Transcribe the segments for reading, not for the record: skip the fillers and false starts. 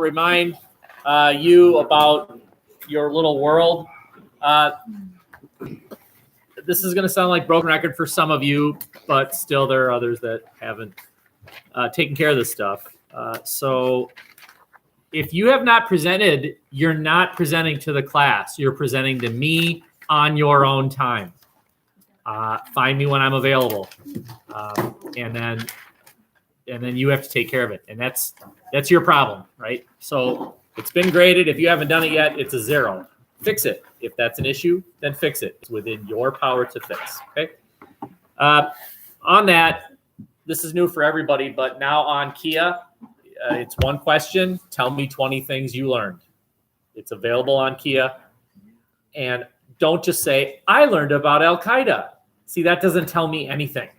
remind you about your little world. This is going to sound like broken record for some of you, but still there are others that haven't taken care of this stuff. So if you have not presented, you're not presenting to the class. You're presenting to me on your own time. Find me when I'm available, and then you have to take care of it, and that's your problem, right? So it's been graded. If you haven't done it yet, it's a 0. Fix it. If that's an issue, then fix it. It's within your power to fix. Okay. On that, this is new for everybody, but now on Kia, it's one question. Tell me 20 things you learned. It's available on Kia, and don't just say, I learned about Al-Qaeda. See, that doesn't tell me anything.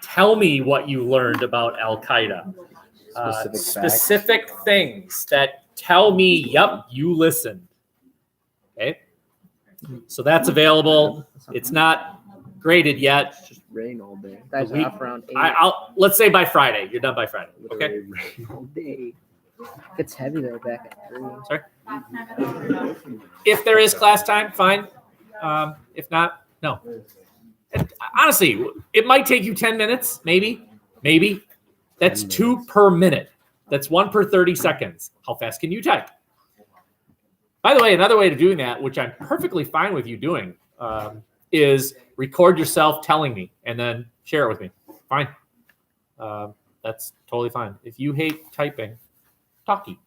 Tell me what you learned about Al-Qaeda. Specific things that tell me, yep, you listened. Okay? So that's available. It's not graded yet. It's just rain all day. Guys are up around 8. Let's say by Friday. You're done by Friday. Okay? Rain all day. It's heavy though back at 3. Sorry? If there is class time, fine. If not, no. And honestly, it might take you 10 minutes, maybe. That's 2 per minute. That's 1 per 30 seconds. How fast can you type? By the way, another way of doing that, which I'm perfectly fine with you doing, is record yourself telling me and then share it with me. Fine. That's totally fine. If you hate typing, talkie.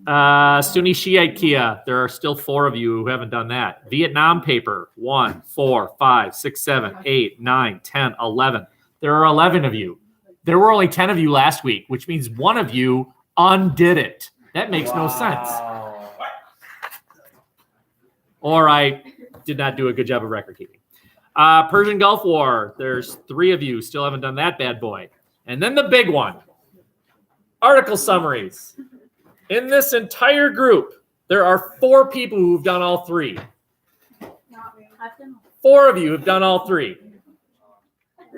Sunni Shiite Kia, there are still 4 of you who haven't done that. Vietnam paper, 1, 4, 5, 6, 7, 8, 9, 10, 11. There are 11 of you. There were only 10 of you last week, which means 1 of you undid it. That makes no sense. Or I did not do a good job of record keeping. Persian Gulf War, there's 3 of you still haven't done that bad boy. And then the big one, article summaries. In this entire group, there are 4 people who've done all 3. 4 of you have done all 3.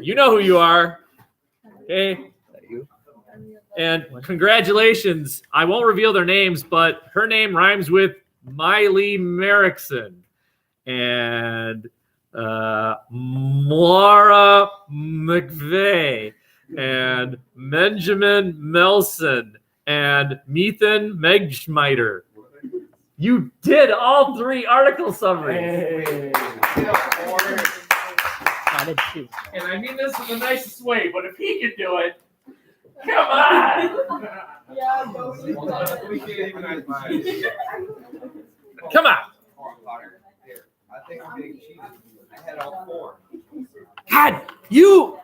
You know who you are. Okay. And congratulations. I won't reveal their names, but her name rhymes with Miley Merrickson and Maura McVeigh and Benjamin Melson and Methan Megschmeider. You did all 3 article summaries. I did 2. And I mean this in the nicest way, but if he could do it, come on! Come on! I think I'm getting cheated. I had all 4. God, you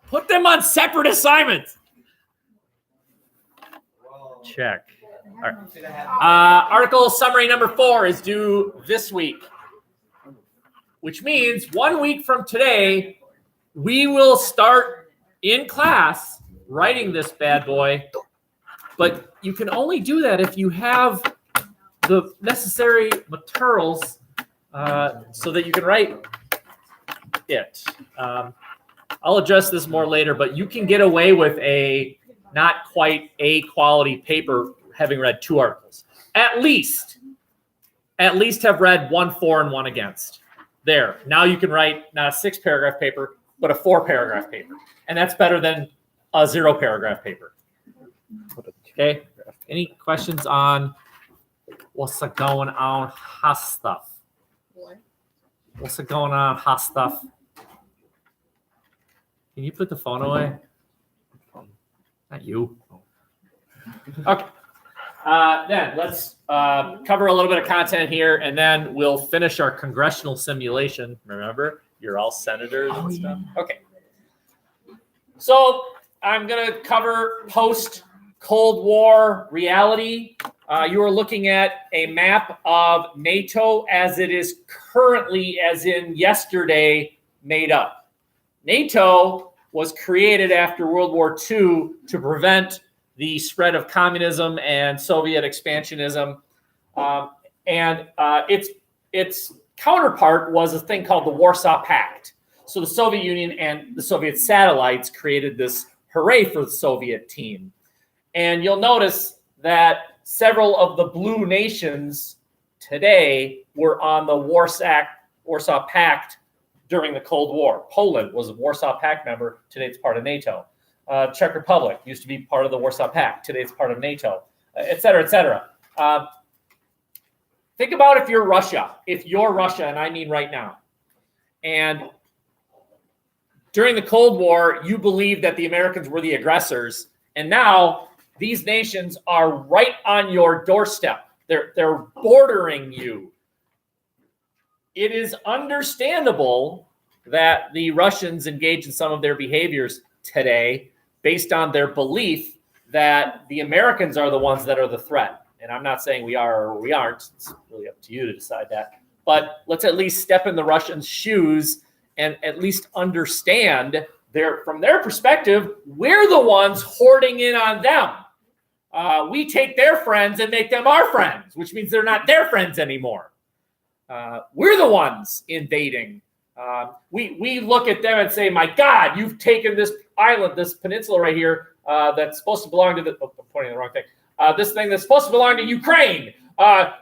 put them on separate assignments. Check. All right. Article summary number 4 is due this week, which means 1 week from today, we will start in class writing this bad boy. But you can only do that if you have the necessary materials so that you can write it. I'll address this more later, but you can get away with a not quite A quality paper having read 2 articles. At least have read 1 for and 1 against. There. Now you can write not a 6-paragraph paper, but a 4-paragraph paper. And that's better than a 0-paragraph paper. Okay. Any questions on what's going on hot stuff? What's going on hot stuff? Can you put the phone away? Not you. Okay. Then let's cover a little bit of content here, and then we'll finish our congressional simulation. Remember, you're all senators and stuff. Yeah. Okay. So I'm going to cover post-Cold War reality. You are looking at a map of NATO as it is currently, as in yesterday, made up. NATO was created after World War II to prevent the spread of communism and Soviet expansionism. And its counterpart was a thing called the Warsaw Pact. So the Soviet Union and the Soviet satellites created this hooray for the Soviet team. And you'll notice that several of the blue nations today were on the Warsaw Pact during the Cold War. Poland was a Warsaw Pact member. Today it's part of NATO. Czech Republic used to be part of the Warsaw Pact. Today it's part of NATO, et cetera, et cetera. Think about if you're Russia, and I mean right now, and during the Cold War, you believed that the Americans were the aggressors, and now these nations are right on your doorstep. They're bordering you. It is understandable that the Russians engage in some of their behaviors today based on their belief that the Americans are the ones that are the threat. And I'm not saying we are or we aren't. It's really up to you to decide that. But let's at least step in the Russians' shoes and at least understand from their perspective, we're the ones hoarding in on them. We take their friends and make them our friends, which means they're not their friends anymore. We're the ones invading. We look at them and say, my God, you've taken this island, this peninsula right here that's supposed to belong to I'm pointing the wrong thing. This thing that's supposed to belong to Ukraine.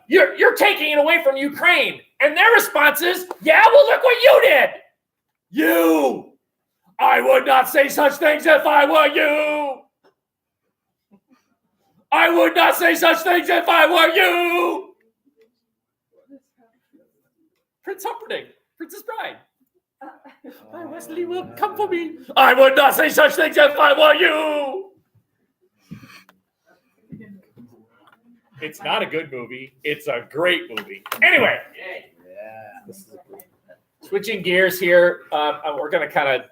You're taking it away from Ukraine. And their response is, yeah, well, look what you did. You. I would not say such things if I were you. I would not say such things if I were you. Prince Humperdinck, Princess Bride. My Wesley will come for me. I would not say such things if I were you. It's not a good movie. It's a great movie. Anyway, switching gears here. We're going to kind of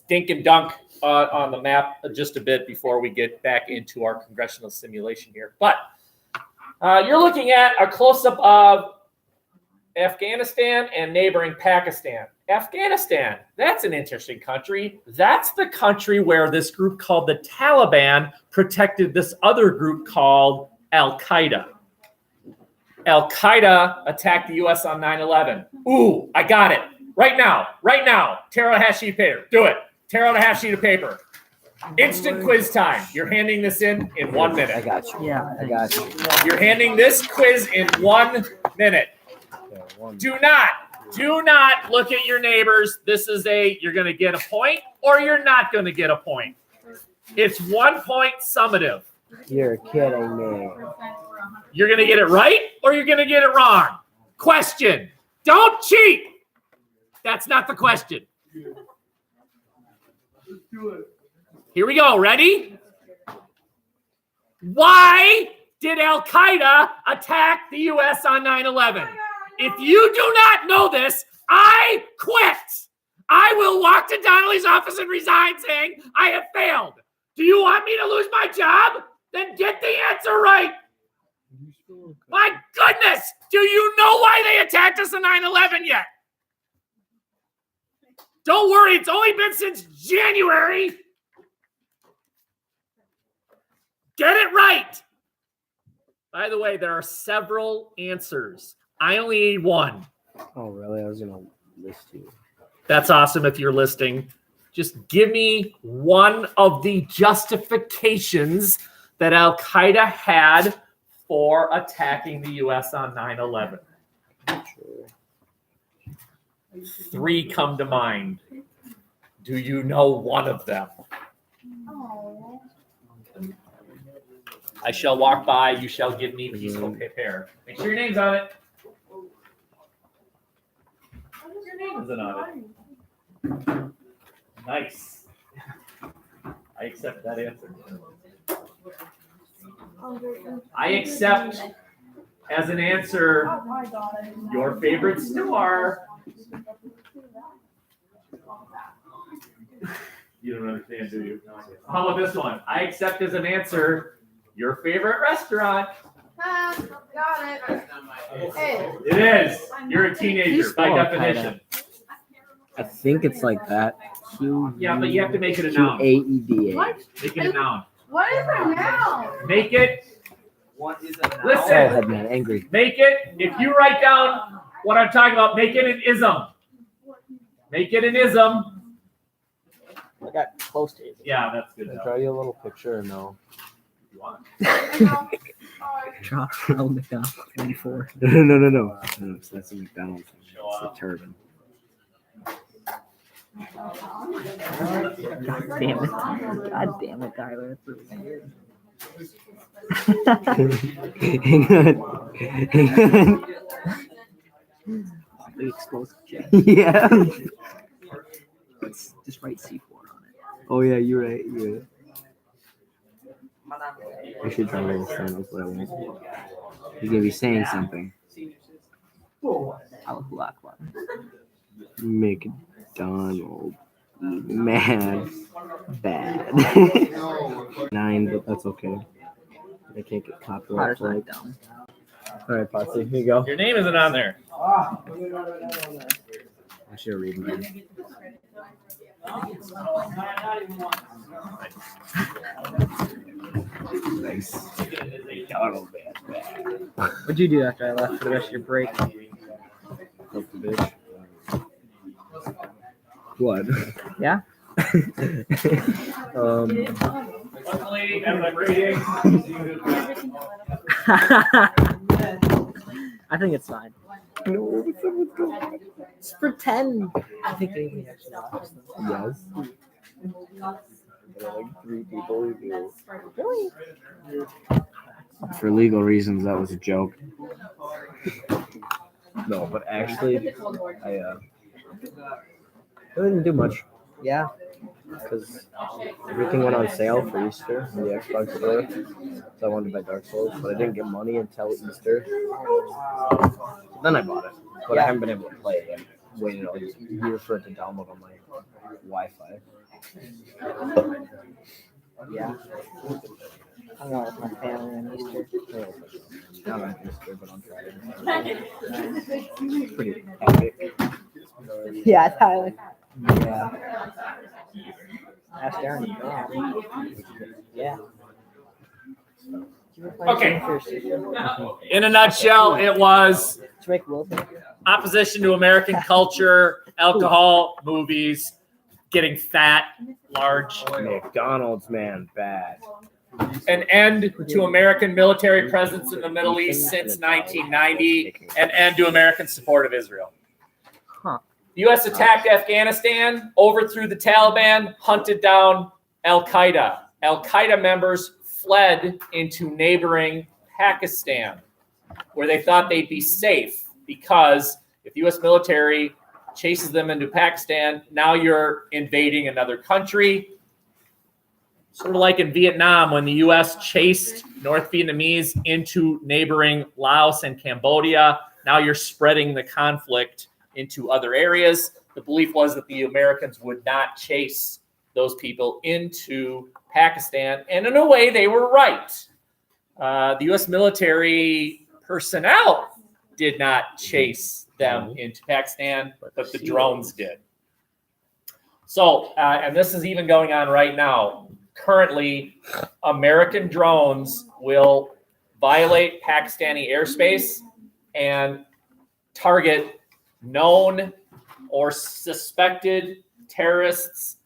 dink and dunk on the map just a bit before we get back into our congressional simulation here. But you're looking at a close-up of Afghanistan and neighboring Pakistan. Afghanistan, that's an interesting country. That's the country where this group called the Taliban protected this other group called Al-Qaeda. Al-Qaeda attacked the U.S. on 9/11. Ooh, I got it. Right now. Tear out a half sheet of paper. Do it. Tear out a half sheet of paper. Instant quiz time. You're handing this in 1 minute. I got you. Yeah. I got you. You're handing this quiz in 1 minute. Do not look at your neighbors. This is you're going to get a point or you're not going to get a point. It's 1 point summative. You're kidding me. You're going to get it right or you're going to get it wrong. Question. Don't cheat. That's not the question. Here we go. Ready? Why did Al-Qaeda attack the U.S. on 9/11? If you do not know this, I quit. I will walk to Donnelly's office and resign saying I have failed. Do you want me to lose my job? Then get the answer right. My goodness, do you know why they attacked us on 9/11 yet? Don't worry, it's only been since January. Get it right. By the way, there are several answers. I only need one. Oh, really? I was going to list you. That's awesome if you're listing. Just give me one of the justifications that Al-Qaeda had for attacking the U.S. on 9/11. Sure. 3 come to mind. Do you know one of them? I shall walk by. You shall give me peaceful paper. Make sure your name's on it. Your name isn't on it. Nice. I accept that answer. I accept as an answer your favorite store. You don't understand, do you? How about this one? I accept as an answer your favorite restaurant. Got it. Hey. It is. You're a teenager by definition. I think it's like that. Yeah, but you have to make it a noun. Q-A-E-D-A. What? Make it a noun. What is a noun? Make it. What is a noun? Go Listen. ahead, man. Angry. Make it. If you write down what I'm talking about, make it an ism. Make it an ism. I got close to it. Yeah, that's good. Can I enough. draw you a little picture or no? Drop Ronald McDonald 94. No. So that's a McDonald's. It's a turban. God damn it. God damn it, Tyler. That's really weird. Hang on. The explosive jet. Yeah. Let's just write C4 on it. Oh yeah, you're right. I should draw this thing. That's what I want. He's gonna be saying something. Allahu Akbar. McDonald. Mad. Bad. 9, but that's okay. I can't get copyright. Potter's not dumb. All right, Potsy, here you go. Your name isn't on there. I should read mine. Nice. McDonald, bad. What'd you do after I left for the rest of your break? Fuck the bitch. What? Yeah? Luckily, as I'm reading, I think it's fine. No, someone's going. Just pretend. I think they actually watched them. Yes. There are like 3 people who do. Really? For legal reasons, that was a joke. No, but actually, I didn't do much Yeah. because everything went on sale for Easter in the Xbox store. So I wanted to buy Dark Souls, but I didn't get money until Easter. Then I bought it, but I haven't been able to play it yet. Waited all year for it to download on my Wi-Fi. Yeah. Hung out with my family on Easter. Not on Easter, but on Friday. Pretty epic. Yeah, Tyler. Yeah. Ask Aaron. Yeah. Okay. in a nutshell, it was To make Wilson. opposition to American culture, alcohol, movies, getting fat, large, McDonald's, man, bad. an end to American military presence in the Middle East since 1990, an end to American support of Israel. Huh. The U.S. attacked Afghanistan, overthrew the Taliban, hunted down Al-Qaeda. Al-Qaeda members fled into neighboring Pakistan, where they thought they'd be safe because if the U.S. military chases them into Pakistan, now you're invading another country. Sort of like in Vietnam when the U.S. chased North Vietnamese into neighboring Laos and Cambodia. Now you're spreading the conflict into other areas. The belief was that the Americans would not chase those people into Pakistan, and in a way, they were right. The U.S. military personnel did not chase them into Pakistan, but the drones did. So, and this is even going on right now. Currently, American drones will violate Pakistani airspace and target known or suspected terrorists,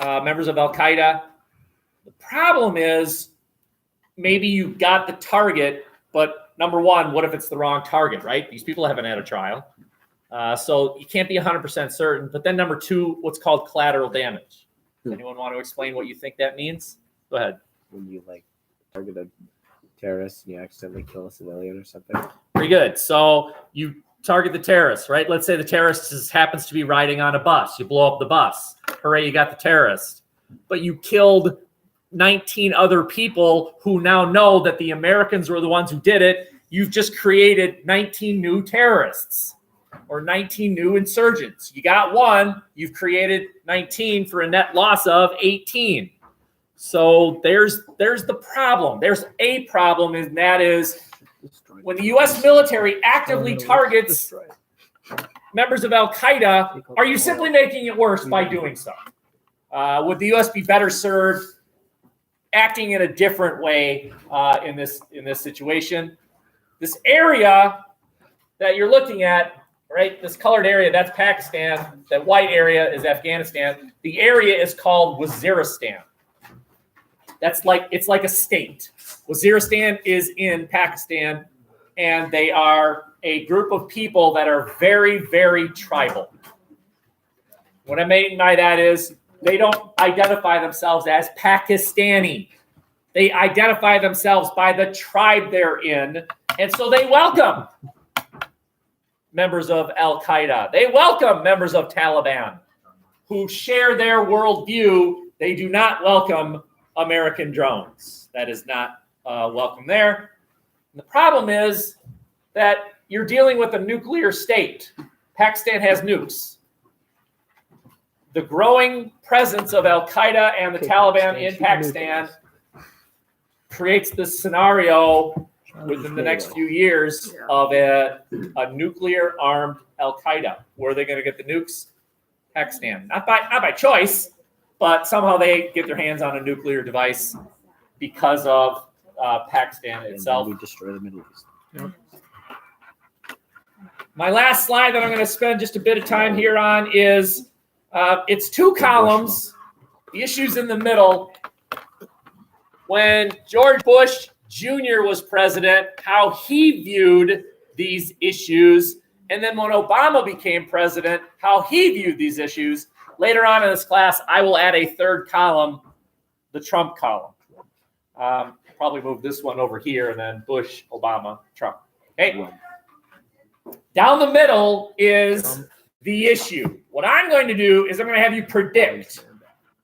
members of Al-Qaeda. The problem is maybe you got the target, but number one, what if it's the wrong target, right? These people haven't had a trial. So you can't be 100% certain. But then number two, what's called collateral damage. Anyone want to explain what you think that means? Go ahead. When you like target a terrorist and you accidentally kill a civilian or something. Pretty good. So you target the terrorist, right? Let's say the terrorist happens to be riding on a bus. You blow up the bus. Hooray, you got the terrorist. But you killed 19 other people who now know that the Americans were the ones who did it. You've just created 19 new terrorists or 19 new insurgents. You got one, you've created 19 for a net loss of 18. So there's the problem. There's a problem, and that is when the U.S. military actively targets members of Al-Qaeda, are you simply making it worse by doing so? Would the U.S. be better served acting in a different way in this situation? This area that you're looking at right? This colored area, that's Pakistan. That white area is Afghanistan. The area is called Waziristan. It's like a state. Waziristan is in Pakistan, and they are a group of people that are very, very tribal. What I mean by that is they don't identify themselves as Pakistani. They identify themselves by the tribe they're in, and so they welcome members of Al-Qaeda. They welcome members of Taliban who share their worldview. They do not welcome American drones. That is not welcome there. And the problem is that you're dealing with a nuclear state. Pakistan has nukes. The growing presence of Al-Qaeda and the Taliban in Pakistan creates this scenario within the next few years of a nuclear-armed Al-Qaeda. Where are they going to get the nukes? Pakistan. Not by choice, but somehow they get their hands on a nuclear device because of Pakistan itself. We destroy the Middle East. Yep. My last slide that I'm going to spend just a bit of time here on is it's two columns. The issues in the middle. When George Bush Jr. was president, how he viewed these issues, and then when Obama became president, how he viewed these issues. Later on in this class, I will add a third column, the Trump column. Probably move this one over here, and then Bush, Obama, Trump. Okay. Down the middle is the issue. What I'm going to do is I'm going to have you predict.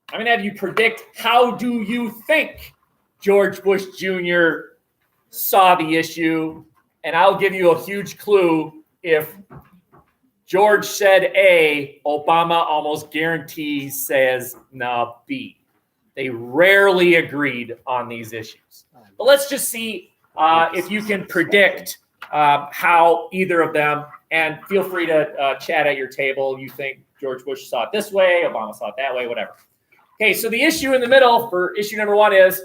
I'm going to have you predict, how do you think George Bush Jr. saw the issue? And I'll give you a huge clue. If George said A, Obama almost guarantees says no, B. They rarely agreed on these issues. But let's just see if you can predict how either of them, and feel free to chat at your table. You think George Bush saw it this way, Obama saw it that way, whatever. Okay, so the issue in the middle for issue number one is,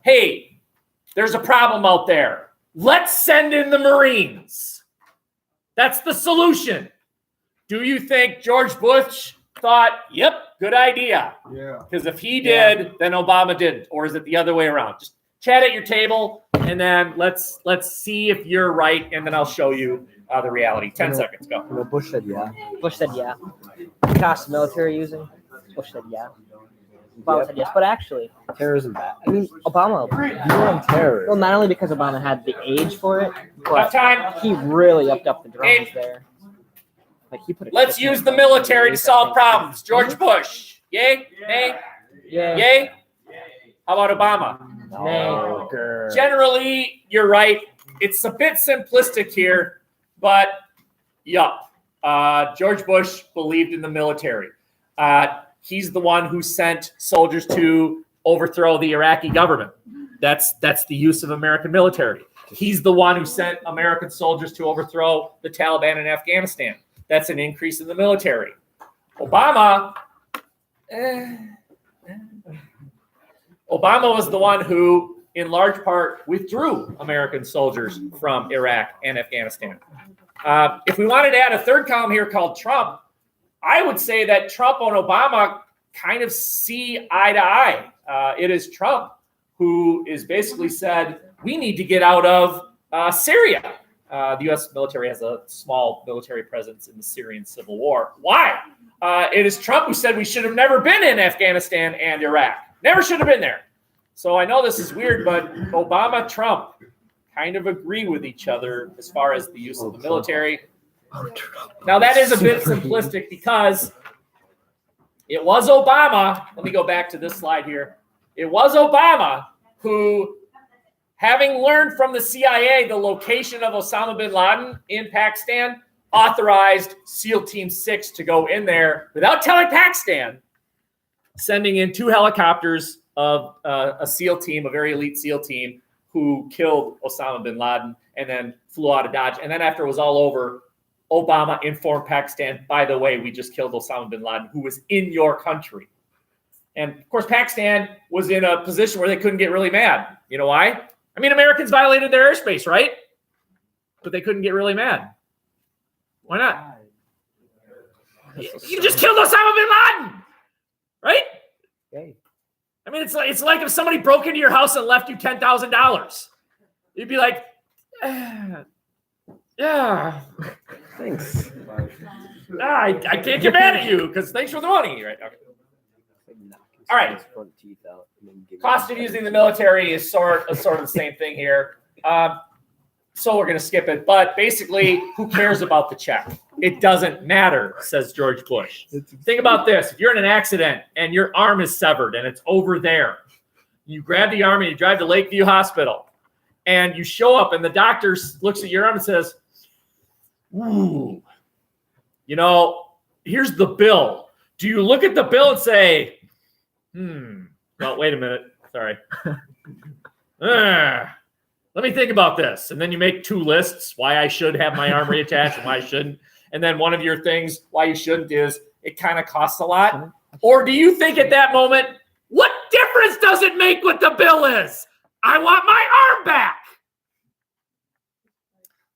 hey, there's a problem out there. Let's send in the Marines. That's the solution. Do you think George Bush thought, yep, good idea? Yeah. Because if he did, then Obama didn't. Or is it the other way around? Just chat at your table, and then let's see if you're right, and then I'll show you the reality. 10 seconds, go. No, Bush said yeah. Bush said yeah. The cost of military using. Bush said yeah. Obama said yes, but actually, Terrorism bad. I mean, Obama. You on terror. Well, not only because Obama had the age for it, but Time. he really upped up the drones there. Like he put. Let's use the military to solve problems. George Bush. Yay? Nay? Yeah. Yay? How about Obama? No. Grr. Generally, you're right. It's a bit simplistic here, but yup. George Bush believed in the military. He's the one who sent soldiers to overthrow the Iraqi government. That's the use of American military. He's the one who sent American soldiers to overthrow the Taliban in Afghanistan. That's an increase in the military. Obama was the one who, in large part, withdrew American soldiers from Iraq and Afghanistan. If we wanted to add a third column here called Trump, I would say that Trump and Obama kind of see eye to eye. It is Trump who is basically said, we need to get out of Syria. The U.S. military has a small military presence in the Syrian civil war. Why? It is Trump who said we should have never been in Afghanistan and Iraq. Never should have been there. So I know this is weird, but Obama, Trump kind of agree with each other as far as the use of the military. Now, that is a bit simplistic because it was Obama. Let me go back to this slide here. It was Obama who, having learned from the CIA the location of Osama bin Laden in Pakistan, authorized SEAL Team 6 to go in there without telling Pakistan, sending in 2 helicopters of a SEAL team, a very elite SEAL team, who killed Osama bin Laden and then flew out of Dodge. And then after it was all over, Obama informed Pakistan, by the way, we just killed Osama bin Laden, who was in your country. And, of course, Pakistan was in a position where they couldn't get really mad. You know why? I mean, Americans violated their airspace, right? But they couldn't get really mad. Why not? You just killed Osama bin Laden, right? Hey, I mean, it's like if somebody broke into your house and left you $10,000. You'd be like, yeah, thanks. I can't get mad at you because thanks for the money, right? Okay. All right. His front teeth out and then give Cost of using the military is sort of the same thing here. So we're going to skip it. But basically, who cares about the check? It doesn't matter, says George Bush. Think about this. If you're in an accident and your arm is severed and it's over there, you grab the arm and you drive to Lakeview Hospital and you show up and the doctor looks at your arm and says, ooh, you know, here's the bill. Do you look at the bill and say, well, wait a minute. Sorry. Let me think about this. And then you make 2 lists, why I should have my arm reattached and why I shouldn't. And then one of your things, why you shouldn't, is it kind of costs a lot. Or do you think at that moment, what difference does it make what the bill is? I want my arm back.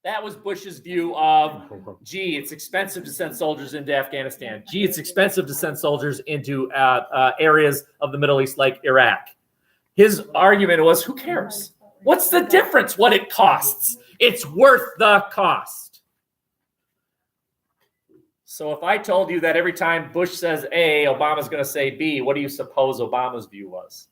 That was Bush's view of, gee, it's expensive to send soldiers into Afghanistan. Gee, it's expensive to send soldiers into areas of the Middle East like Iraq. His argument was, who cares? What's the difference what it costs? It's worth the cost. So if I told you that every time Bush says A, Obama's going to say B, what do you suppose Obama's view was?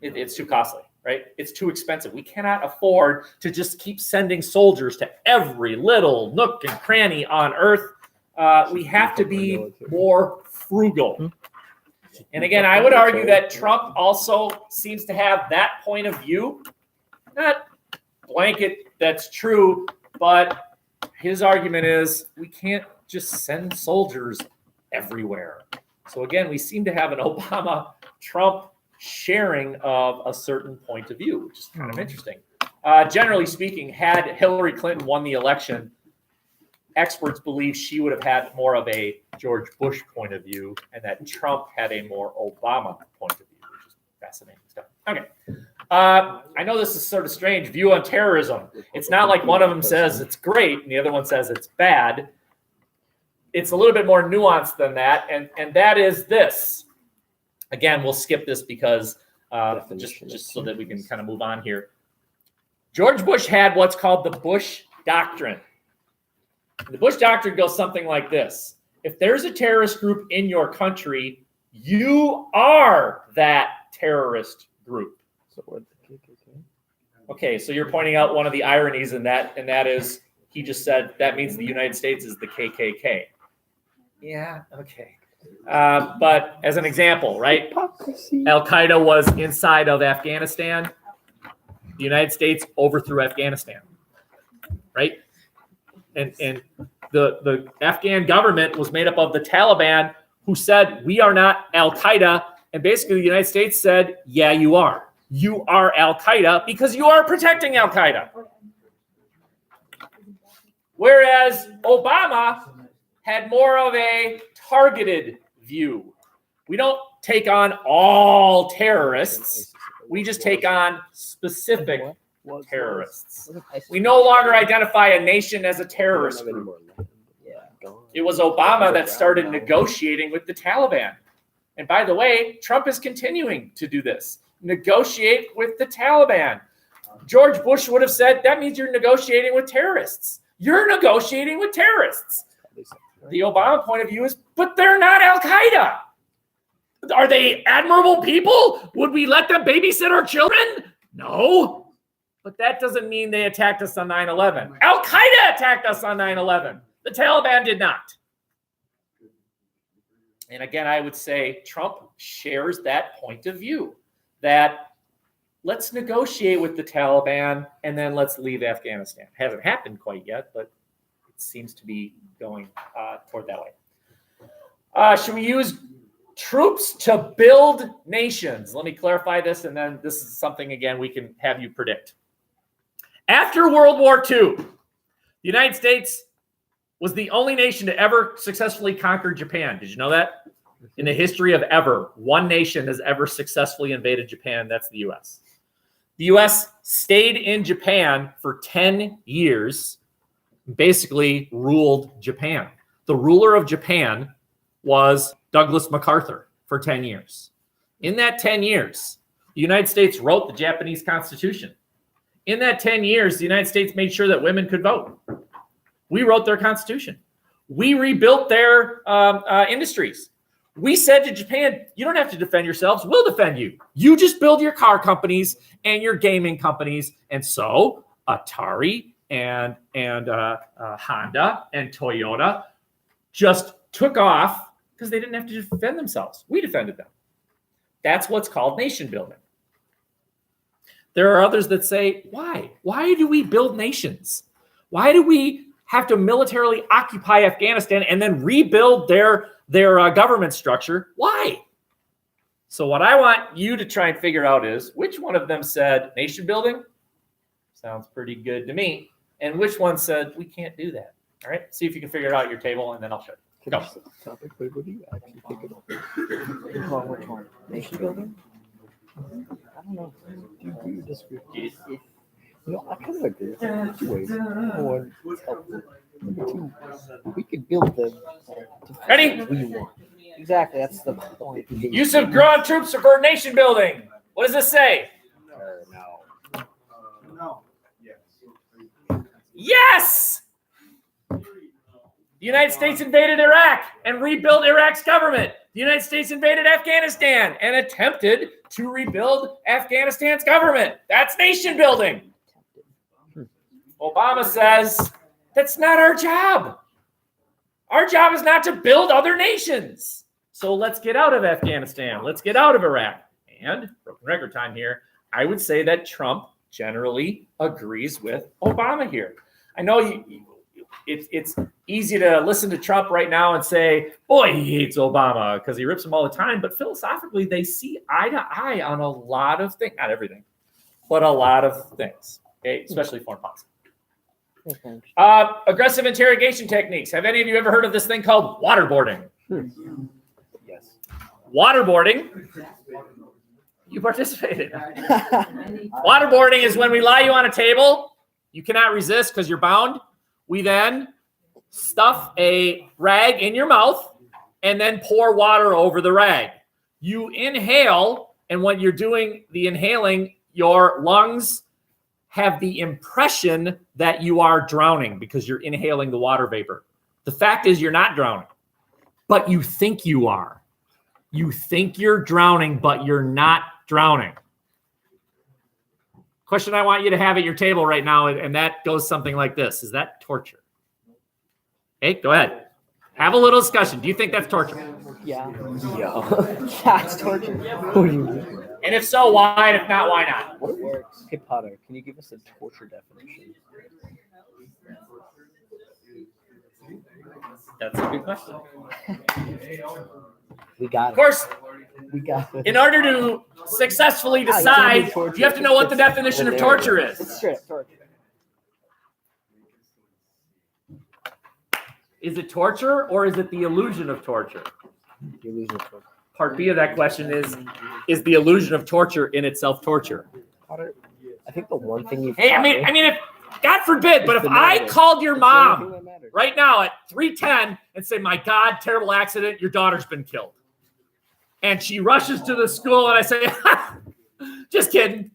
It's too costly. Right? It's too expensive. We cannot afford to just keep sending soldiers to every little nook and cranny on Earth. We have to be more frugal. And again, I would argue that Trump also seems to have that point of view. Not blanket, that's true, but his argument is we can't just send soldiers everywhere. So again, we seem to have an Obama-Trump sharing of a certain point of view, which is kind of interesting. Generally speaking, had Hillary Clinton won the election, experts believe she would have had more of a George Bush point of view and that Trump had a more Obama point of view, which is fascinating stuff. Okay. I know this is sort of strange view on terrorism. It's not like one of them says it's great and the other one says it's bad. It's a little bit more nuanced than that, and that is this. Again, we'll skip this because just so that we can kind of move on here. George Bush had what's called the Bush Doctrine. The Bush Doctrine goes something like this. If there's a terrorist group in your country, you are that terrorist group. Okay, so you're pointing out one of the ironies in that, and that is he just said that means the United States is the KKK. Yeah, okay. But as an example, right? Al-Qaeda was inside of Afghanistan. The United States overthrew Afghanistan, right? And the Afghan government was made up of the Taliban, who said, we are not Al-Qaeda. And basically the United States said, yeah, you are. You are Al-Qaeda because you are protecting Al-Qaeda. Whereas Obama had more of a targeted view. We don't take on all terrorists. We just take on specific terrorists. We no longer identify a nation as a terrorist group. It was Obama that started negotiating with the Taliban. And by the way, Trump is continuing to do this. Negotiate with the Taliban. George Bush would have said, that means you're negotiating with terrorists. You're negotiating with terrorists. The Obama point of view is, but they're not Al-Qaeda. Are they admirable people? Would we let them babysit our children? No. But that doesn't mean they attacked us on 9/11. Al-Qaeda attacked us on 9/11. The Taliban did not. And again, I would say Trump shares that point of view, that let's negotiate with the Taliban and then let's leave Afghanistan. Hasn't happened quite yet, but it seems to be going toward that way. Should we use troops to build nations? Let me clarify this, and then this is something, again, we can have you predict. After World War II, the United States was the only nation to ever successfully conquer Japan. Did you know that? In the history of ever, one nation has ever successfully invaded Japan. That's the U.S. The U.S. stayed in Japan for 10 years, basically ruled Japan. the ruler of Japan was Douglas MacArthur for 10 years. In that 10 years, the United States wrote the Japanese Constitution. In that 10 years, the United States made sure that women could vote. We wrote their Constitution. We rebuilt their industries. We said to Japan, you don't have to defend yourselves. We'll defend you. You just build your car companies and your gaming companies. And so Atari and Honda and Toyota just took off because they didn't have to defend themselves. We defended them. That's what's called nation building. There are others that say, why? Why do we build nations? Why do we have to militarily occupy Afghanistan and then rebuild their government structure? Why? So what I want you to try and figure out is which one of them said nation building? Sounds pretty good to me. And which one said we can't do that? All right. See if you can figure it out at your table, and then I'll show you. Go. Topic, but what do you actually think about? Well, which one? Nation building? I don't know. Do you agree or disagree? No, I kind of agree. Two ways. Number one, it's helpful. Number two, we could build them. Ready? We want. Exactly. That's the point. Use of ground troops for nation building. What does this say? No. No. Yes. Yes! The United States invaded Iraq and rebuilt Iraq's government. The United States invaded Afghanistan and attempted to rebuild Afghanistan's government. That's nation building. Obama says that's not our job. Our job is not to build other nations. So let's get out of Afghanistan. Let's get out of Iraq. And broken record time here, I would say that Trump generally agrees with Obama here. I know it's easy to listen to Trump right now and say, boy, he hates Obama because he rips him all the time. But philosophically, they see eye to eye on a lot of things. Not everything, but a lot of things, okay? Especially foreign policy. Aggressive interrogation techniques. Have any of you ever heard of this thing called waterboarding? Yes. Waterboarding. You participated. Waterboarding is when we lie you on a table. You cannot resist because you're bound. We then stuff a rag in your mouth and then pour water over the rag. You inhale, and when you're doing the inhaling, your lungs have the impression that you are drowning because you're inhaling the water vapor. The fact is you're not drowning, but you think you are. You think you're drowning, but you're not drowning. Question I want you to have at your table right now, and that goes something like this. Is that torture? Hey, go ahead. Have a little discussion. Do you think that's torture? Yeah. Yeah. Yeah, it's torture. What do you mean? And if so, why? And if not, why not? What works? Hey, Potter, can you give us a torture definition? That's a good question. We got Of course, We got it. in order to successfully decide, you have to know what the definition of torture It's is. straight up torture. Is it torture or is it the illusion of torture? The illusion of torture. Part B of that question is the illusion of torture in itself torture? Potter, I think the one thing you. Hey, I mean, if God forbid, but if I called your mom right now at 3:10 and say, my God, terrible accident, your daughter's been killed. And she rushes to the school and I say, just kidding.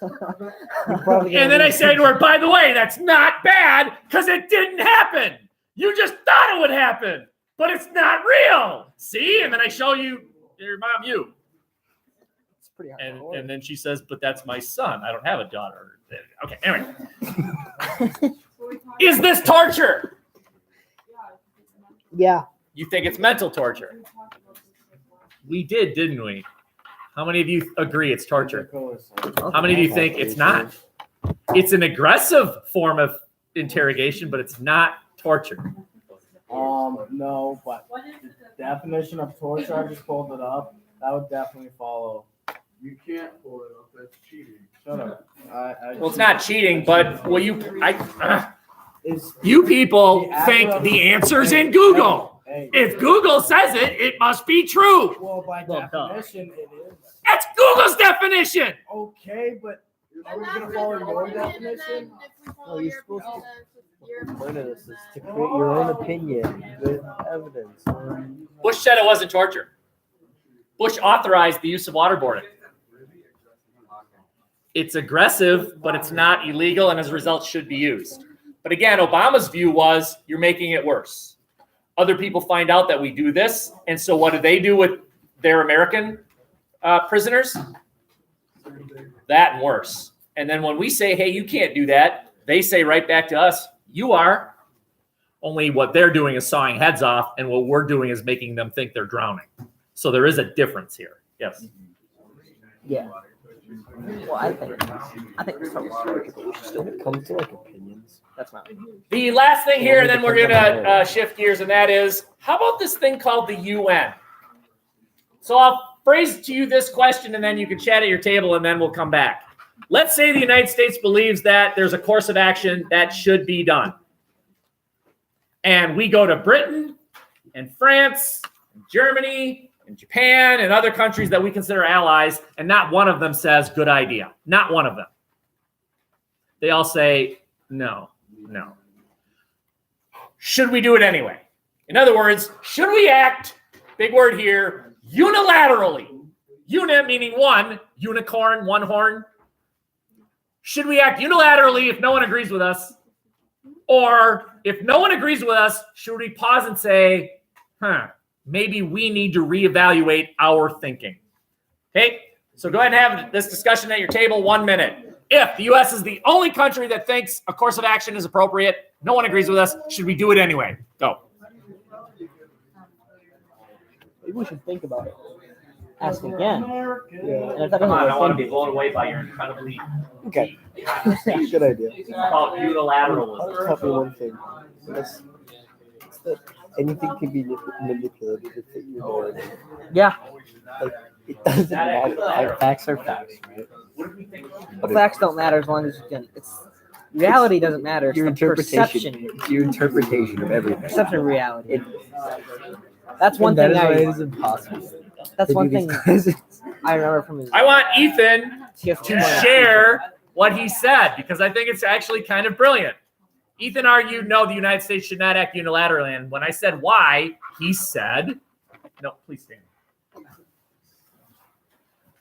And then I say to her, by the way, that's not bad because it didn't happen. You just thought it would happen, but it's not real. See? And then I show you your mom, you. It's pretty hard. And then she says, but that's my son. I don't have a daughter. Okay, anyway. Is this torture? Yeah. You think it's mental torture? We did, didn't we? How many of you agree it's torture? How many of you think it's not? It's an aggressive form of interrogation, but it's not torture. No, but the definition of torture, I just pulled it up. That would definitely follow. You can't pull it up. That's cheating. Shut up. Well, it's not cheating, but Is you people think the answer's in Google. Hey, If Google says it, it must be true. well, by Well, duh. definition, it is. That's Google's definition. Okay, but Are we gonna follow your definition? Oh, you're supposed to. The point of this is to create your own opinion with evidence. Bush said it wasn't torture. Bush authorized the use of waterboarding. It's aggressive, but it's not illegal, and as a result, should be used. But again, Obama's view was you're making it worse. Other people find out that we do this, and so what do they do with their American prisoners? That and worse. And then when we say, hey, you can't do that, they say right back to us, you are. Only what they're doing is sawing heads off, and what we're doing is making them think they're drowning. So there is a difference here. Yes. Yeah. Well, I think it's totally When it comes to like opinions, that's not. The last thing here, and then we're going to shift gears, and that is, how about this thing called the UN? So I'll phrase to you this question, and then you can chat at your table, and then we'll come back. Let's say the United States believes that there's a course of action that should be done. And we go to Britain and France and Germany and Japan and other countries that we consider allies, and not one of them says, good idea. Not one of them. They all say, no. Should we do it anyway? In other words, should we act, big word here, unilaterally? Uni meaning one, unicorn, one horn. Should we act unilaterally if no one agrees with us? Or if no one agrees with us, should we pause and say, maybe we need to reevaluate our thinking? Okay, so go ahead and have this discussion at your table, 1 minute. If the U.S. is the only country that thinks a course of action is appropriate, no one agrees with us, should we do it anyway? Go. Maybe we should think about it. Ask again. yeah, And if that Come on, I doesn't want to be offend blown away by your incredibly okay, good idea. It's called I'll unilateralism. just tell you one thing. It's that anything can be manipulated to fit your narrative. yeah, Like, it doesn't matter. Like, facts are facts, right? but facts don't matter as long as you can. It's reality doesn't matter. It's Your the interpretation. perception. It's your interpretation of everything. Perception of reality. It, That's one and thing. that is why it is impossible. That's to one do these thing classes. I remember from his. I want Ethan TF2 to one. share what he said, because I think it's actually kind of brilliant. Ethan argued, no, the United States should not act unilaterally. And when I said why, he said, no, please stand.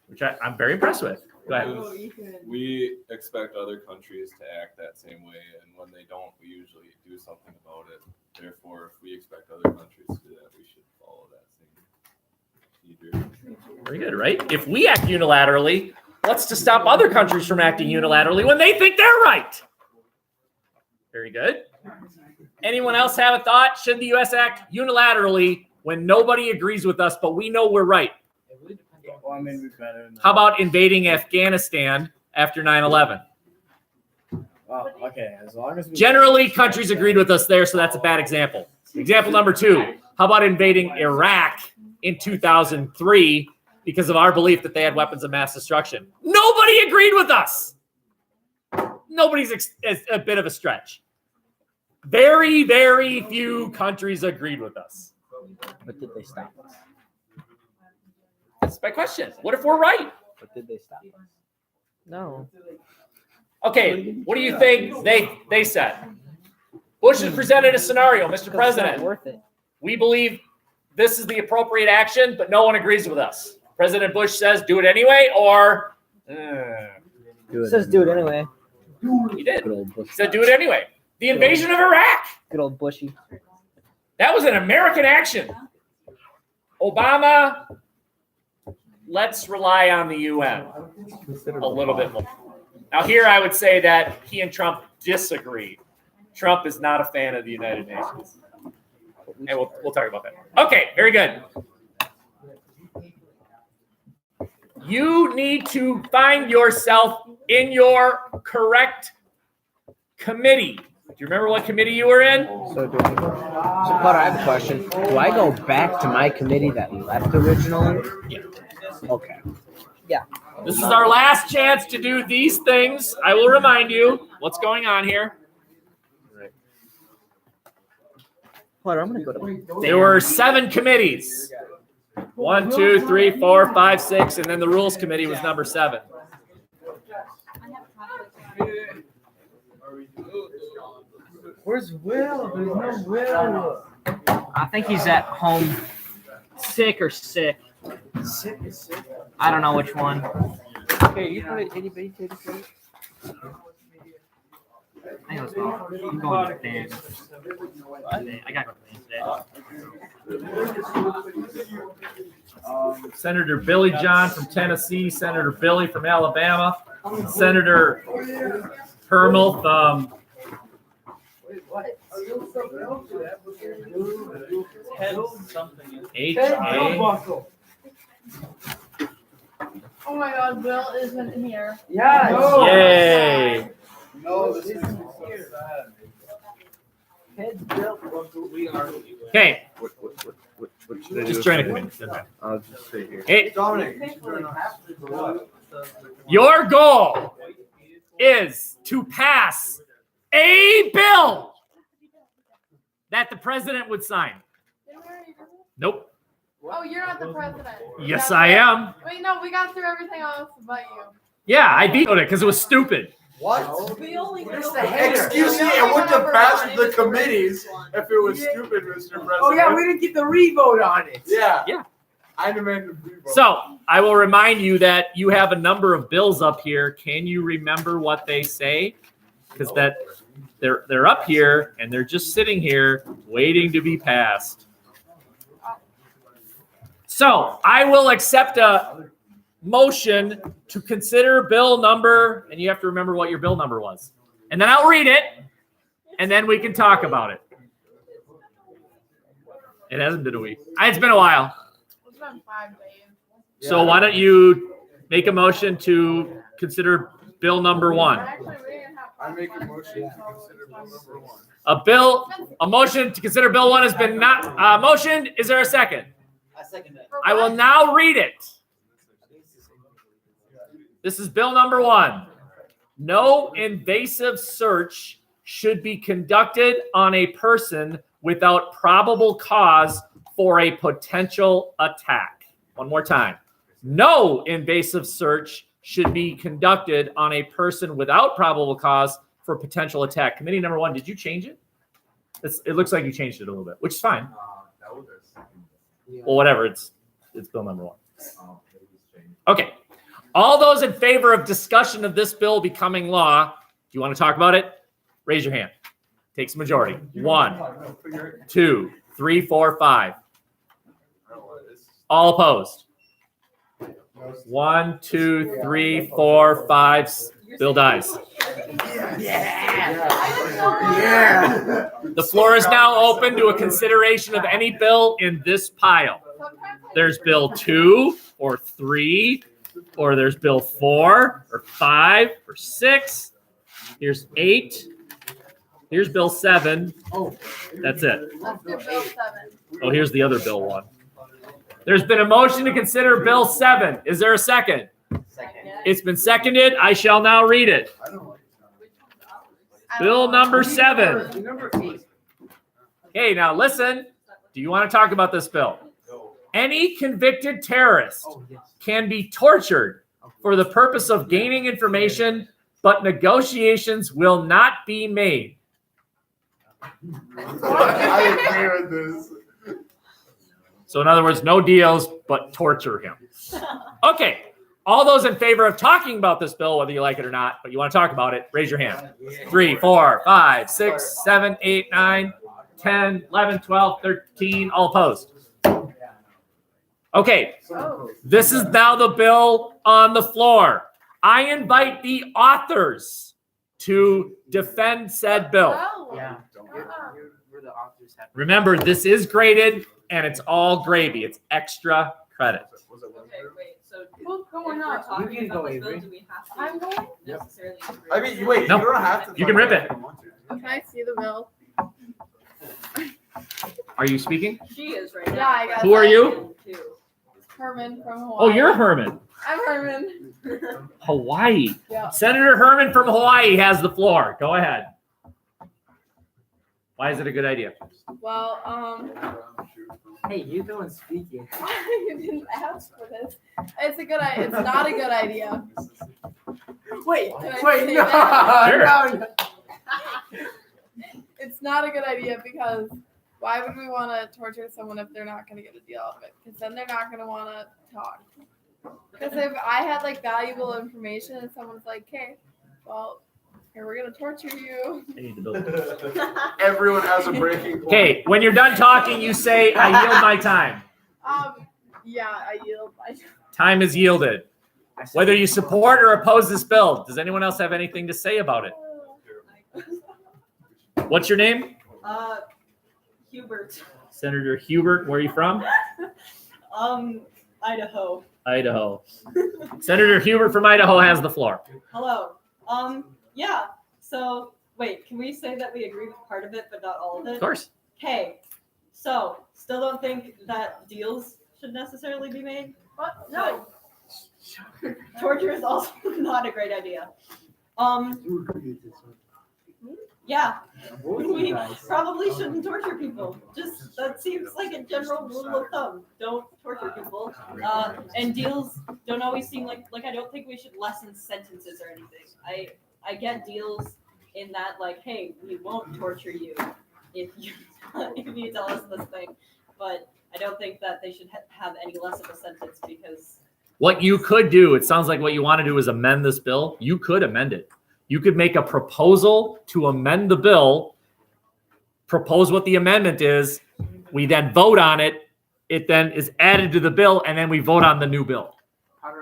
Which I'm very impressed with. Go ahead. We expect other countries to act that same way, and when they don't, we usually do something about it. Therefore, if we expect other countries to do that, we should follow that same procedure. Very good, right? If we act unilaterally, what's to stop other countries from acting unilaterally when they think they're right? Very good. Anyone else have a thought? Should the U.S. act unilaterally when nobody agrees with us, but we know we're right? Well, I mean, we better. How about invading Afghanistan after 9/11? Oh, okay. As long as we Generally, countries agreed with us there, so that's a bad example. Example number 2, how about invading Iraq in 2003 because of our belief that they had weapons of mass destruction? Nobody agreed with us. Nobody's a bit of a stretch. Very, very few countries agreed with us. But did they stop us? That's my question. What if we're right? But did they stop us? No. Okay, what do you think they said? Bush has presented a scenario, Mr. It's not President. worth it. We believe this is the appropriate action, but no one agrees with us. President Bush says do it anyway, or It says do it anyway. he did. Good old Bush. He said do it anyway. The invasion of Iraq. Good old Bushy. That was an American action. Obama, let's rely on the UN a little bit more. Now here I would say that he and Trump disagree. Trump is not a fan of the United Nations. And we'll talk about that. Okay, very good. You need to find yourself in your correct committee. Do you remember what committee you were in? So Potter, I have a question. Do I go back to my committee that left originally? Yeah. Okay. This is our last chance to do these things. I will remind you what's going on here. Potter, I'm gonna go to. There were 7 committees. 1, 2, 3, 4, 5, 6, and then the rules committee was number 7. Where's Will? There's no Will. I think he's at home, sick or sick. Sick is sick. I don't know which one. Okay, you put it itty bitty titty titty. I think it was well. I'm going to the band. I gotta go to the band today. Senator Billy John from Tennessee, Senator Billy from Alabama, Senator Hermel from HA. Oh my God, Bill isn't here. Yeah. No. Yay! No, this is so sad. Okay, What should I do? just trying to come in. I'll just sit here. Hey, Dominic. your goal is to pass a bill that the president would sign. Didn't we already do this? Nope. Oh, you're not the president. Yes, I am. Wait, no, we got through everything else but you. Yeah, I vetoed it because it was stupid. What? We only Where's know the the header? Excuse me, it wouldn't have passed the committees if it was stupid, Mr. President. Oh yeah, we didn't get the revote on it. Yeah. Yeah. I demand the revote. So I will remind you that you have a number of bills up here. Can you remember what they say? Because that they're up here and they're just sitting here waiting to be passed. So I will accept a motion to consider bill number, and you have to remember what your bill number was. And then I'll read it, and then we can talk about it. It hasn't been a week. It's been a while. It's been 5 days. So why don't you make a motion to consider bill number one? Actually, we didn't have I make a motion to consider bill number one. A motion to consider bill one has been not motioned. Is there a second? I second that. I will now read it. This is bill number one. No invasive search should be conducted on a person without probable cause for a potential attack. One more time. No invasive search should be conducted on a person without probable cause for potential attack. Committee number one, did you change it? It looks like you changed it a little bit, which is fine. Well, whatever. It's bill number one. Okay. All those in favor of discussion of this bill becoming law, do you want to talk about it? Raise your hand. Takes a majority. 1, 2, 3, 4, 5. All opposed. 1, 2, 3, 4, 5. Bill dies. Yeah. The floor is now open to a consideration of any bill in this pile. There's bill 2 or 3, or there's bill 4 or 5 or 6. Here's 8. Here's bill 7. That's it. Let's do bill 7. Oh, here's the other bill 1. There's been a motion to consider bill 7. Is there a second? Second. It's been seconded. I shall now read it. Bill number 7. Number 8. Okay, now listen. Do you want to talk about this bill? Any convicted terrorist can be tortured for the purpose of gaining information, but negotiations will not be made. I agree with this. So in other words, no deals, but torture him. Okay. All those in favor of talking about this bill, whether you like it or not, but you want to talk about it, raise your hand. 3, 4, 5, 6, 7, 8, 9, 10, 11, 12, 13. All opposed. Okay. This is now the bill on the floor. I invite the authors to defend said bill. Yeah. Remember, this is graded, and it's all gravy. It's extra credit. Okay, wait. So Who's going we're up? talking You can about go, this bill, Avery. do we have I'm to going. necessarily agree? I mean, wait, No. you don't have to. You can rip it. Can I see the bill? Are you speaking? She is right now. Yeah, I got Who are you? Too. Herman from Hawaii. Oh, you're Herman. I'm Herman. Hawaii. Yeah. Senator Herman from Hawaii has the floor. Go ahead. Why is it a good idea? Well, Hey, you're doing speaking. you didn't ask for this. It's a good idea. It's not a good idea. Wait, Can I wait, say no, that? Sure. no. It's not a good idea because why would we want to torture someone if they're not going to get a deal out of it? Because then they're not going to want to talk. Because if I had like valuable information and someone's like, "Okay, well, here we're going to torture you." I need to build. Everyone has a breaking point. Okay, when you're done talking, you say, "I yield my time." Yeah, I yield my. Time is yielded. Whether you support or oppose this bill, does anyone else have anything to say about it? What's your name? Hubert. Senator Hubert. Where are you from? Idaho. Idaho. Senator Hubert from Idaho has the floor. Hello. Yeah. So wait, can we say that we agree with part of it, but not all of it? Of course. Okay. So still don't think that deals should necessarily be made. What? No. Torture is also not a great idea. Yeah, we probably shouldn't torture people. Just that seems like a general rule of thumb. Don't torture people. And deals don't always seem like I don't think we should lessen sentences or anything. I get deals in that like, hey, we won't torture you if you tell us this thing, but I don't think that they should have any less of a sentence because. What you could do, it sounds like what you want to do is amend this bill. You could amend it. You could make a proposal to amend the bill, propose what the amendment is. We then vote on it. It then is added to the bill, and then we vote on the new bill.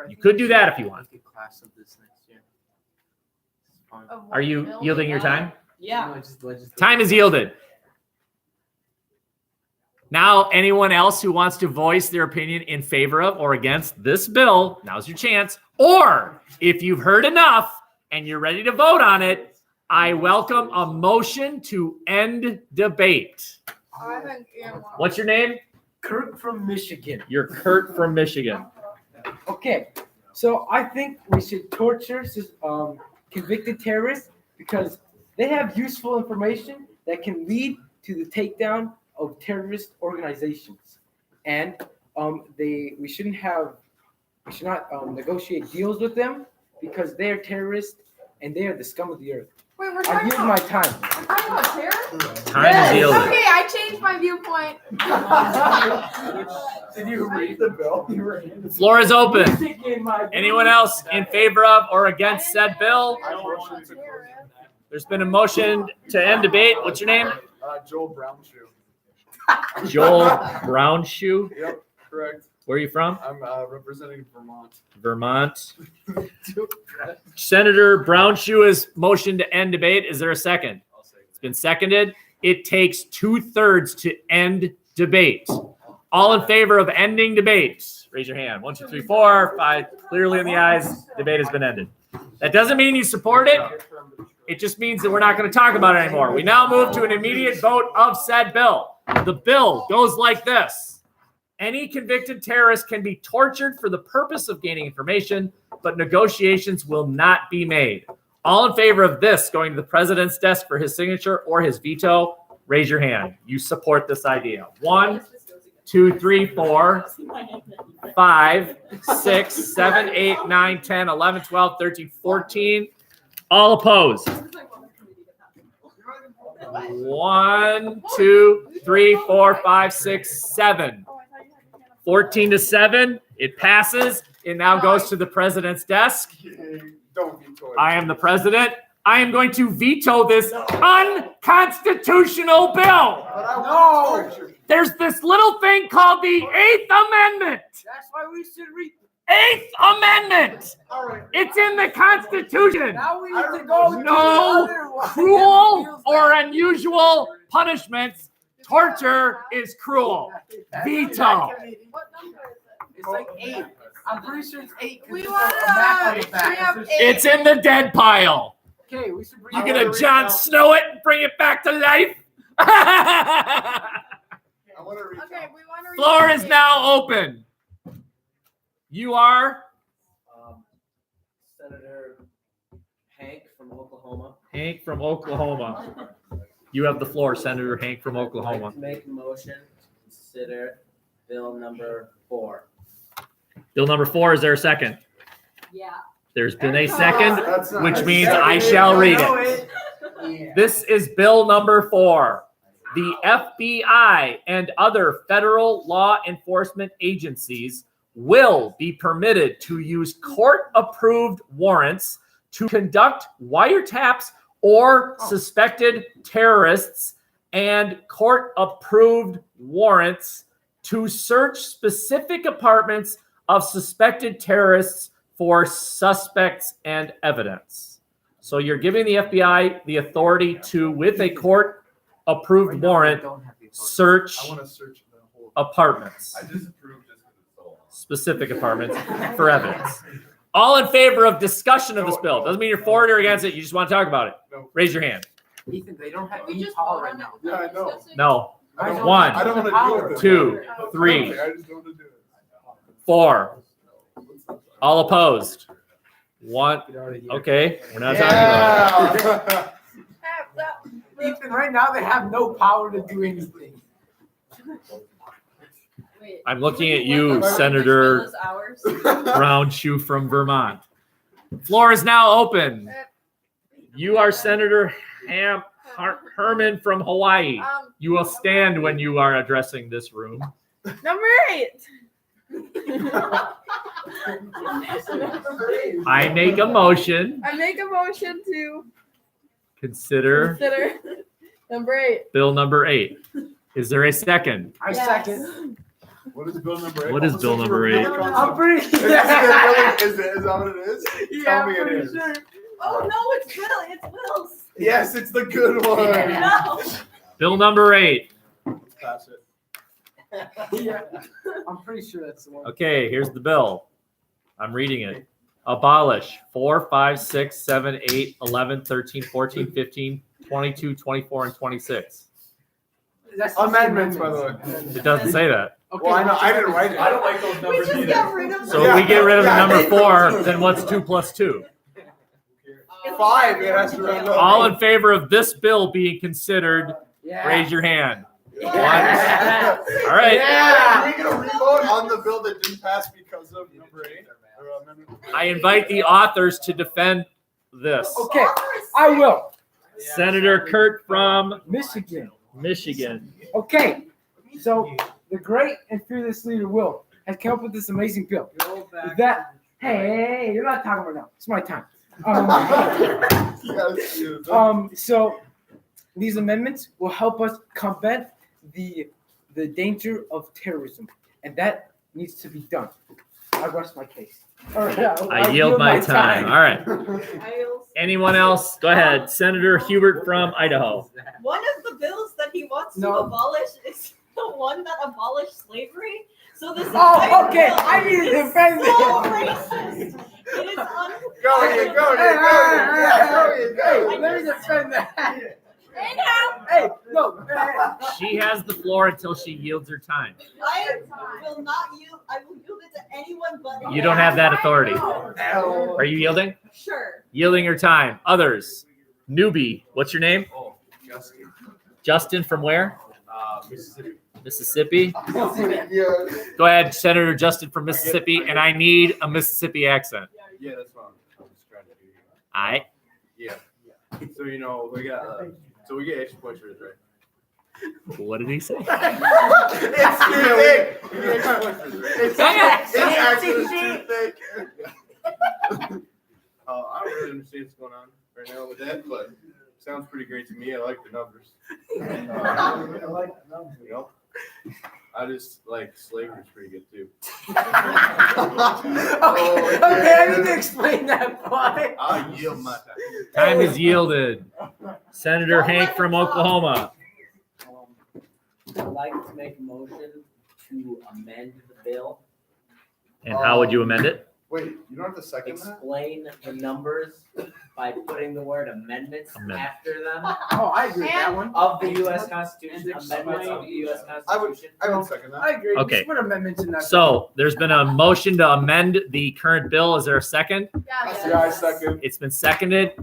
You could do that if you want. Class of this next year. Are you yielding your time? Yeah. Time is yielded. Now, anyone else who wants to voice their opinion in favor of or against this bill, now's your chance. Or if you've heard enough and you're ready to vote on it, I welcome a motion to end debate. What's your name? Kurt from Michigan. You're Kurt from Michigan. Okay, so I think we should torture convicted terrorists because they have useful information that can lead to the takedown of terrorist organizations, and we should not negotiate deals with them because they are terrorists and they are the scum of the earth. Wait, we're I talking use about, my time. we're talking about terror? Time is yielded. Okay, I changed my viewpoint. Did you read the bill? Floor is open. Anyone else in favor of or against said bill? There's been a motion to end debate. What's your name? Joel Brownshoe. Joel Brownshoe. Yep, correct. Where are you from? I'm representing Vermont. Vermont. Senator Brownshoe has motioned to end debate. Is there a second? It's been seconded. It takes 2/3 to end debate. All in favor of ending debate, raise your hand. 1, 2, 3, 4, 5. Clearly in the eyes, debate has been ended. That doesn't mean you support it. It just means that we're not going to talk about it anymore. We now move to an immediate vote of said bill. The bill goes like this. Any convicted terrorist can be tortured for the purpose of gaining information, but negotiations will not be made. All in favor of this going to the president's desk for his signature or his veto, raise your hand. You support this idea. 1, 2, 3, 4, 5, 6, 7, 8, 9, 10, 11, 12, 13, 14. All opposed. 1, 2, 3, 4, 5, 6, 7. 14-7. It passes. It now goes to the president's desk. Don't veto it. I am the president. I am going to veto this unconstitutional bill. But I want to torture. There's this little thing called the 8th Amendment. That's why we should read. 8th Amendment. All right. It's in the Constitution. Now we need to go to the No other one. cruel or unusual punishments. Torture is cruel. Veto. What number is it? It's like 8. I'm pretty sure it's 8. We want to bring up 8. It's in the dead pile. Okay, we should bring. You gonna Jon Snow it and bring it back to life? I want to read. Okay, we want to read Floor out is 8. now open. You are Senator Hank from Oklahoma. Hank from Oklahoma. You have the floor, Senator Hank from I'd like Oklahoma. to make a motion to consider bill number 4. Bill number 4, is there a second? Yeah. There's been a second, That's not- which means I shall read it. This is bill number 4. The FBI and other federal law enforcement agencies will be permitted to use court-approved warrants to conduct wiretaps or suspected terrorists and court-approved warrants to search specific apartments of suspected terrorists for suspects and evidence. So you're giving the FBI the authority to, with a court-approved warrant, search I want to search the whole. apartments, I disapprove just because it's so long. specific apartments, for evidence. All in favor of discussion of this bill? Doesn't mean you're for it or against it. You just want to talk about it. No. Raise your hand. Ethan, they don't have We any just power vote right on now. it. Yeah, I know. No. I don't One, I don't want to do it. 2, 3, Okay, I just don't want to do it. 4. All opposed? 1. Okay, we're not talking about it. Yeah. Ethan, right now they have no power to do anything. Wait. I'm looking at you, Senator Those hours. Brown Shoe from Vermont. Floor is now open. You are Senator Herman from Hawaii. You will stand when you are addressing this room. Number 8. I make a motion. I make a motion to Consider consider number 8. bill number 8. Is there a second? I Yes. second. What is bill number 8? What is bill number 8? I'm pretty Is that what it is? Yeah, Tell me I'm it pretty is. sure. Oh no, it's Will. It's Will's. Yes, it's the good one. No. Bill number 8. Let's pass it. Yeah, I'm pretty sure that's the one. Okay, here's the bill. I'm reading it. Abolish 4, 5, 6, 7, 8, 11, 13, 14, 15, 22, 24, and 26. That's Amendments, by the way. It doesn't say that. Okay. Well, I know. I didn't write it. I don't like those We numbers just either. got rid of So Yeah. if we get rid of the Yeah, number I think 4, so. then what's 2 plus 2? 5. It has to round up. All in favor of this bill being considered, Yeah. raise your hand. Yeah. All right. Yeah. Are we going to revote on the bill that didn't pass because of number 8? Or amendment? I invite the authors to defend this. Okay, I will. Senator Kurt from Michigan. Michigan. Okay, so the great and fearless leader Will has come up with this amazing bill. That hey, you're not talking right now. It's my time. Yes, yes. So these amendments will help us combat the danger of terrorism, and that needs to be done. I rest my case. Or, yeah, I yield my time. All right. Isles. Anyone else? Go ahead. Senator Hubert from Idaho. One of the bills that he wants to No. abolish is the one that abolished slavery. So this Oh, entire okay. bill I need to is defend so this. racist. It is Go ahead, go ahead, go ahead. Go ahead, go Hey, ahead. let me defend that. Hey now, Hey, no. She has the floor until she yields her time. I will not yield. I will yield it to anyone but. You don't have that authority. Hell. Are you yielding? Sure. Yielding your time. Others. Newbie. What's your name? Oh, Justin. Justin from where? Mississippi. Mississippi. Yeah. Go ahead, Senator Justin from Mississippi, and I need a Mississippi accent. Yeah, that's what I'm just trying to do. All right. Yeah. So we got so we get extra points for this, right? What did he say? It's too thick. We get extra points for this, right? It's actually too thick. I don't really understand what's going on right now with that, but it sounds pretty great to me. I like the numbers. You know, I just like slavery's pretty good too. Okay, I need to explain that part. I'll yield my time. Time is yielded. Senator Hank from Oklahoma. I'd like to make a motion to amend the bill, And how would you amend it? Wait, you don't have to second that? explain the numbers by putting the word amendments Amendment. after them Oh, I agree with that one. of the U.S. Constitution, amendments of the U.S. Constitution. I would second that. I agree. Okay. Just put amendments in that. So there's been a motion to amend the current bill. Is there a second? Yeah, I second. It's been seconded.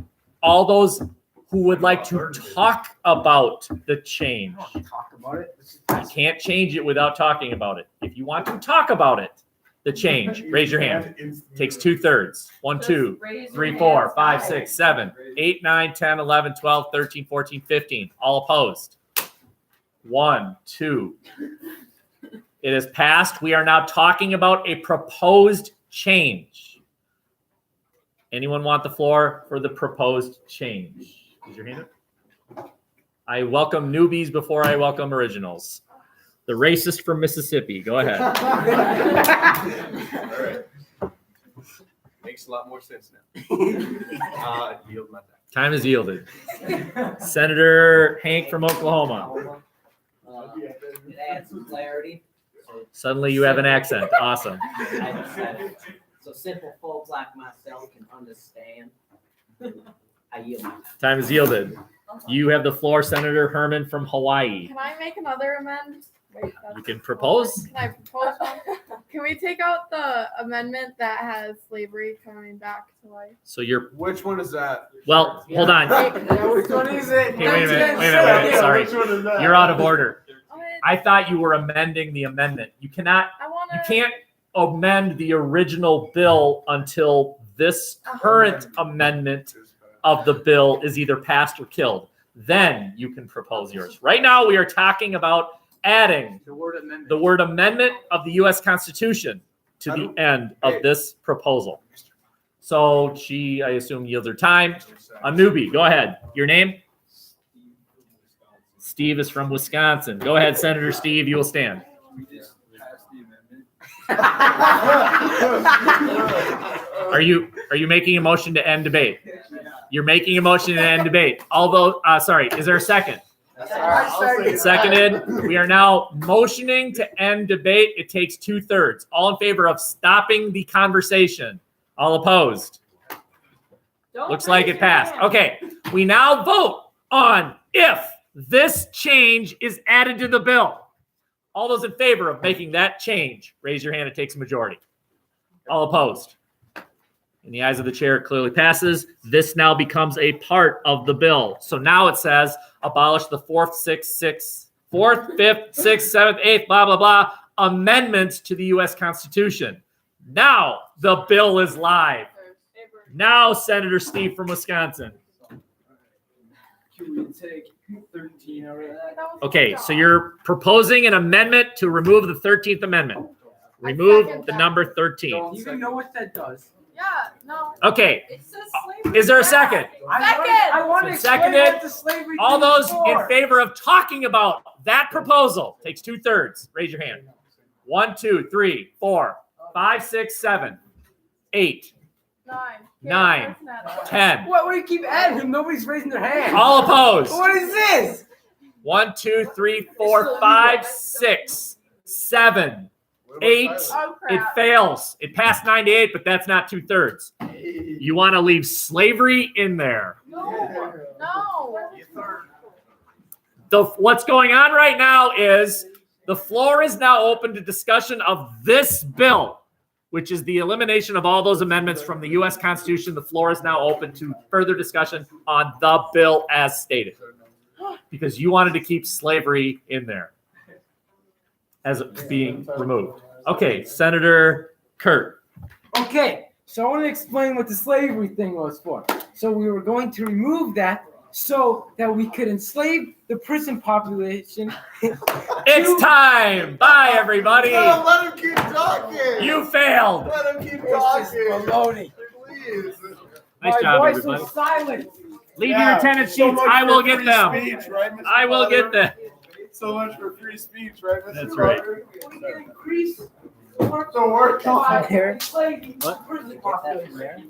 All those who would like to talk about the change. Talk about it. You can't change it without talking about it. If you want to talk about it, the change? Raise your hand. Takes 2/3. 1, Just 2, raise 3, your 4, hands 5, high. 6, 7, 8, 9, 10, 11, 12, 13, 14, 15. All opposed. 1, 2. It is passed. We are now talking about a proposed change. Anyone want the floor for the proposed change? Raise your hand up. I welcome newbies before I welcome originals. The racist from Mississippi. Go ahead. All right. Makes a lot more sense now. Yield my time. Time is yielded. Senator Hank from Oklahoma. It adds some clarity. Suddenly you have an accent. Awesome. So simple folks like myself can understand. I yield my time. Time is yielded. You have the floor, Senator Herman from Hawaii. Can I make another amendment? Wait, You can propose. Can I propose one? Can we take out the amendment that has slavery coming back to life? So you're, Which one is that? well, hold on. Which one is it? Hey, wait a minute. Sorry. Which one is that? You're out of order. What? I thought you were amending the amendment. You can't amend the original bill until this current amendment of the bill is either passed or killed. Then you can propose yours. Right now, we are talking about adding The word amendment. the word amendment of the U.S. Constitution to the end of this proposal. So she, I assume, yields her time. A newbie, go ahead. Your name? Steve is from Wisconsin. Go ahead, Senator Steve. You will stand. Are you making a motion to end debate? You're making a motion to end debate. Although, sorry, is there a second? It's seconded. We are now motioning to end debate. It takes 2/3. All in favor of stopping the conversation? All opposed? Don't Looks like raise it your passed. hand. Okay, we now vote on if this change is added to the bill. All those in favor of making that change, raise your hand. It takes a majority. All opposed? In the eyes of the chair, it clearly passes. This now becomes a part of the bill. So now it says abolish the 4th, 5th, 6th, 7th, 8th, blah, blah, blah, amendments to the U.S. Constitution. Now the bill is live. Now, Senator Steve from Wisconsin. Can we take 13 over that? Okay, so you're proposing an amendment to remove the 13th Amendment. Remove the number 13. Do you even know what that does? Yeah, no. Okay, It says slavery. is there a second? I want to So explain seconded. what the slavery All thing is those in for. favor of talking about that proposal, takes 2/3. Raise your hand. 1, 2, 3, 4, 5, 6, 7, 8, 9, 10. What? We keep adding them. Nobody's raising their hand. All opposed. What is this? 1, 2, 3, 4, 5, 6, 7, 8. Oh, It crap. fails. It passed 98, but that's not 2/3. You want to leave slavery in there. No. What's going on right now is the floor is now open to discussion of this bill, which is the elimination of all those amendments from the U.S. Constitution. The floor is now open to further discussion on the bill as stated, because you wanted to keep slavery in there as being removed. Okay, Senator Kurt. Okay, so I want to explain what the slavery thing was for. So we were going to remove that so that we could enslave the prison population. It's time. Bye, everybody. No, let him keep talking. You failed. Let him keep This is talking. baloney. Please. Nice My job, voice everybody. was silent. Leave Yeah, your tenant so sheets. much I will for get free them. Speech, right, Mr. I will Potter? get them. So much for free speech, right, Mr. That's right. Potter? We can increase The work by There. enslaving the prison population.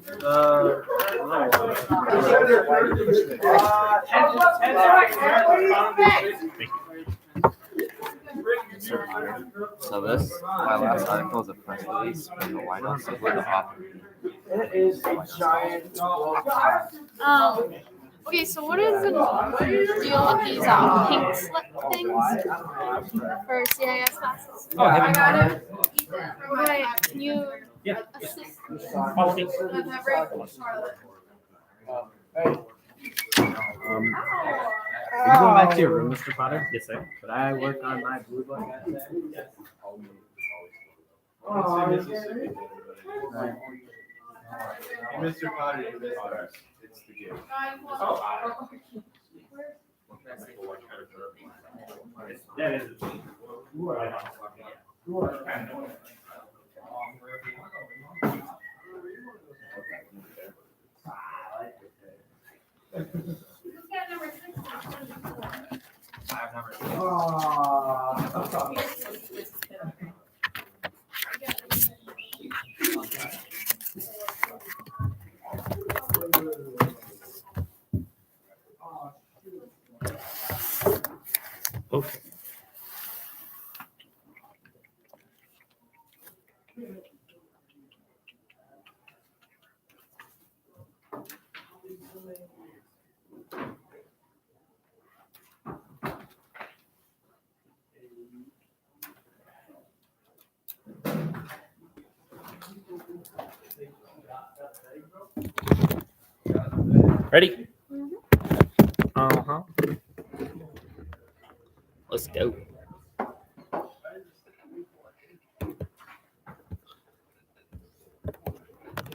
So this, my last article is a press release from the White House of the author. It is a giant. Okay, so what is the deal with these pink slip things for CIS classes? Oh, have I you- got it. Okay, can you Yeah. assist? Okay. Are you going back to your room, Mr. Potter? Yes, sir. Could I work on my blue book? Mississippi. Mr. Potter, you missed ours. It's the game. Okay. Ready? Uh-huh. Let's go.